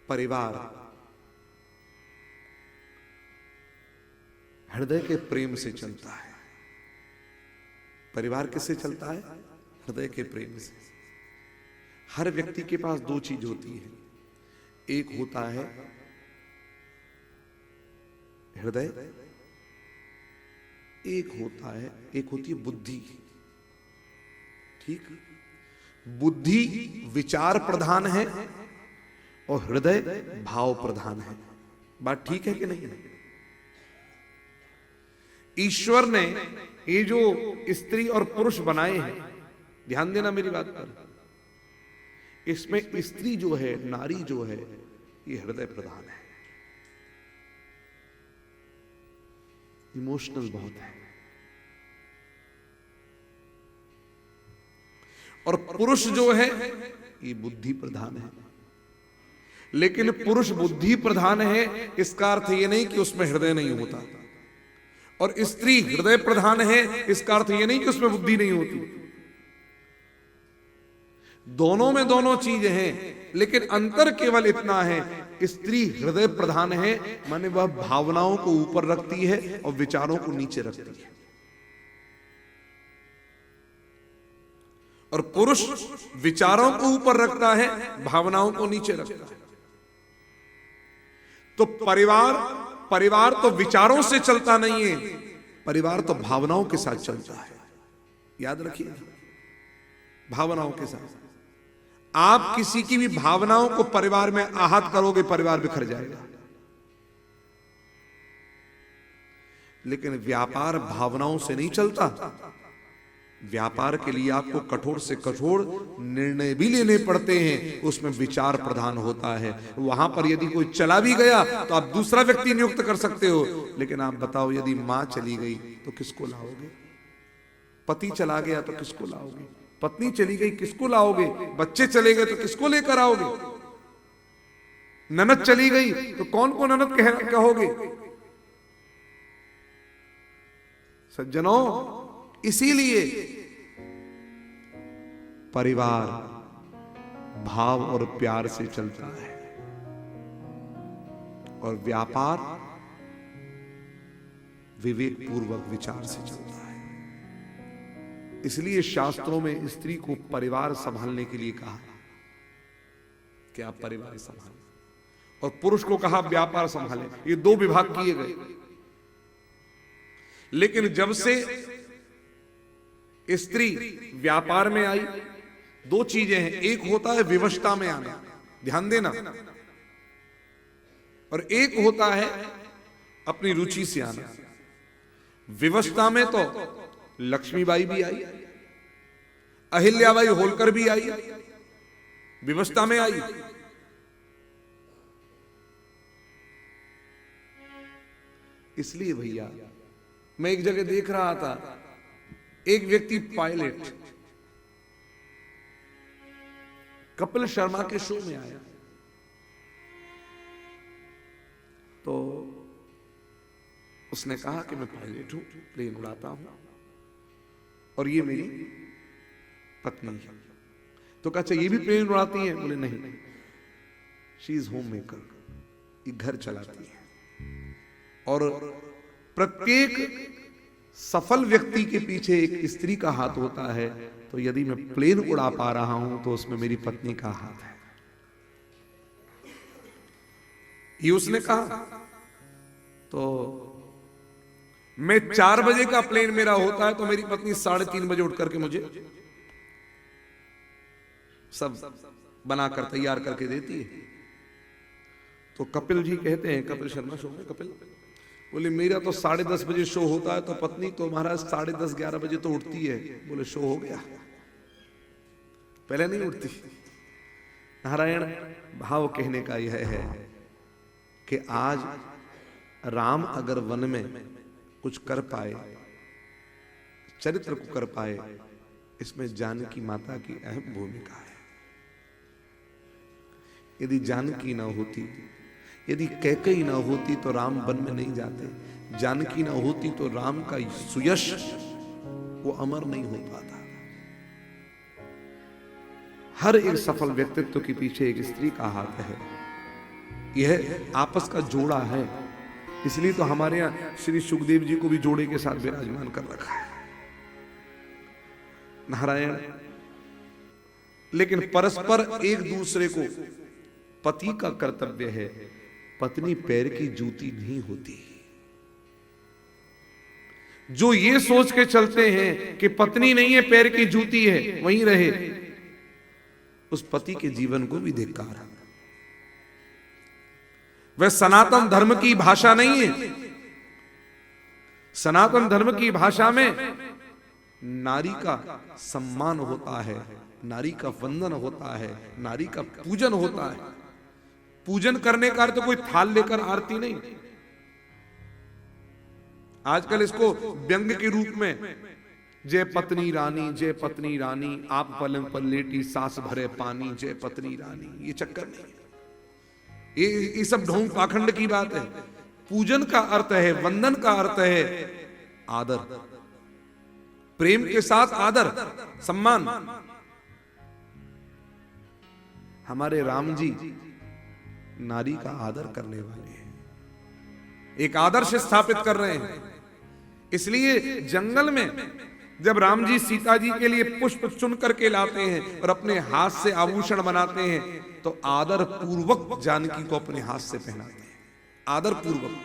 परिवार हृदय के प्रेम से चलता है। परिवार किससे चलता है? हृदय के प्रेम से। हर व्यक्ति के पास दो चीज होती है, एक होता है हृदय, एक होती है बुद्धि। ठीक, बुद्धि विचार प्रधान है और हृदय भाव प्रधान है। बात ठीक है कि नहीं? ईश्वर ने ये जो स्त्री और पुरुष बनाए हैं, ध्यान देना मेरी बात पर, इसमें स्त्री जो है, नारी जो है, ये हृदय प्रधान है, इमोशनल बहुत है। और पुरुष जो है ये बुद्धि प्रधान है। लेकिन पुरुष बुद्धि प्रधान है, इसका अर्थ ये नहीं कि उसमें हृदय नहीं होता। और स्त्री हृदय प्रधान है, इसका अर्थ ये नहीं कि उसमें बुद्धि नहीं होती। दोनों में दोनों चीजें हैं, लेकिन अंतर केवल इतना है, स्त्री हृदय प्रधान है, माने वह भावनाओं को ऊपर रखती है और विचारों को नीचे रखती है। और पुरुष विचारों को ऊपर रखता है, भावनाओं को नीचे रखता है। तो परिवार तो विचारों से चलता नहीं है, परिवार तो भावनाओं के साथ चलता है। याद रखिए, भावनाओं के साथ। आप किसी की भी भावनाओं को परिवार में आहत करोगे, परिवार बिखर जाएगा। लेकिन व्यापार भावनाओं से नहीं चलता। व्यापार के लिए आपको कठोर से कठोर निर्णय भी लेने पड़ते हैं, उसमें विचार प्रधान होता है। वहां पर यदि कोई चला भी गया तो आप दूसरा व्यक्ति नियुक्त कर सकते हो, लेकिन आप बताओ, यदि मां चली गई तो किसको लाओगे? पति चला गया तो किसको लाओगे? पत्नी चली गई किसको लाओगे? बच्चे चले गए तो किसको लेकर आओगे? ननद चली गई तो कौन को ननद कहोगे? सज्जनों, इसीलिए परिवार भाव और प्यार से चलता है और व्यापार विवेक पूर्वक विचार से चलता है। इसलिए शास्त्रों में स्त्री को परिवार संभालने के लिए कहा कि आप परिवार संभालें, और पुरुष को कहा व्यापार संभालें। ये दो विभाग किए गए। लेकिन जब से स्त्री व्यापार में आई, दो चीजें हैं, एक होता है विवशता में आना, ध्यान देना, और एक होता है अपनी रुचि से आना। विवशता में तो लक्ष्मीबाई भी आई, अहिल्याबाई होलकर भी आई, विवशता में आई। इसलिए भैया, मैं एक जगह देख रहा था, एक व्यक्ति पायलट कपिल शर्मा के शो में आया, तो उसने कहा कि मैं पायलट हूं, प्लेन उड़ाता हूं, और ये मेरी पत्नी है। तो कहा, अच्छा ये भी प्लेन उड़ाती है? बोले नहीं, शी इज होम मेकर, ये घर चलाती है। और प्रत्येक सफल व्यक्ति के पीछे एक स्त्री का हाथ होता है। तो यदि मैं प्लेन उड़ा पा रहा हूं तो उसमें मेरी पत्नी का हाथ है, ये उसने कहा। तो मैं 4 बजे का प्लेन मेरा होता है तो मेरी पत्नी 3:30 बजे उठ करके मुझे सब बनाकर तैयार करके देती है। तो कपिल जी कहते हैं, कपिल शर्मा शो में कपिल बोले, मेरा तो 10:30 बजे शो होता है, तो पत्नी तो महाराज 10:30 11 बजे तो उठती है। बोले शो हो गया, पहले नहीं उठती। नारायण, भाव कहने का यह है कि आज राम अगर वन में कुछ कर पाए, चरित्र को कर पाए, इसमें जानकी माता की अहम भूमिका है। यदि जानकी ना होती, यदि कैकेयी ना होती तो राम वन में नहीं जाते। जानकी ना होती तो राम का सुयश वो अमर नहीं हो पाता। हर एक सफल व्यक्तित्व के पीछे एक स्त्री का हाथ है। यह आपस का जोड़ा है। इसलिए तो हमारे यहां श्री सुखदेव जी को भी जोड़े के साथ विराजमान कर रखा है। नारायण। लेकिन परस्पर एक दूसरे को, पति का कर्तव्य है, पत्नी पैर की जूती नहीं होती। जो ये सोच के चलते हैं कि पत्नी नहीं है पैर की जूती है, वहीं रहे, उस पति के जीवन को भी धिक्कार है। वह सनातन धर्म की भाषा नहीं है। सनातन धर्म की भाषा में नारी का सम्मान होता है, नारी का वंदन होता है, नारी का पूजन होता है। पूजन करने का अर्थ कोई थाल लेकर आरती नहीं। आजकल इसको व्यंग के रूप में, जय पत्नी रानी, जय पत्नी रानी, आप पलंग पर लेटी सास भरे पानी, जय पत्नी रानी, ये चक्कर नहीं। ये सब ढोंग पाखंड की बात है। पूजन का अर्थ है, वंदन का अर्थ है आदर, प्रेम के साथ आदर, सम्मान। हमारे राम जी नारी का आदर करने वाले हैं, एक आदर्श स्थापित कर रहे हैं। इसलिए जंगल में जब राम जी सीता जी के लिए पुष्प चुन करके लाते हैं और अपने हाथ से आभूषण बनाते हैं, तो आदर पूर्वक जानकी को अपने हाथ से पहनाते हैं, आदर पूर्वक।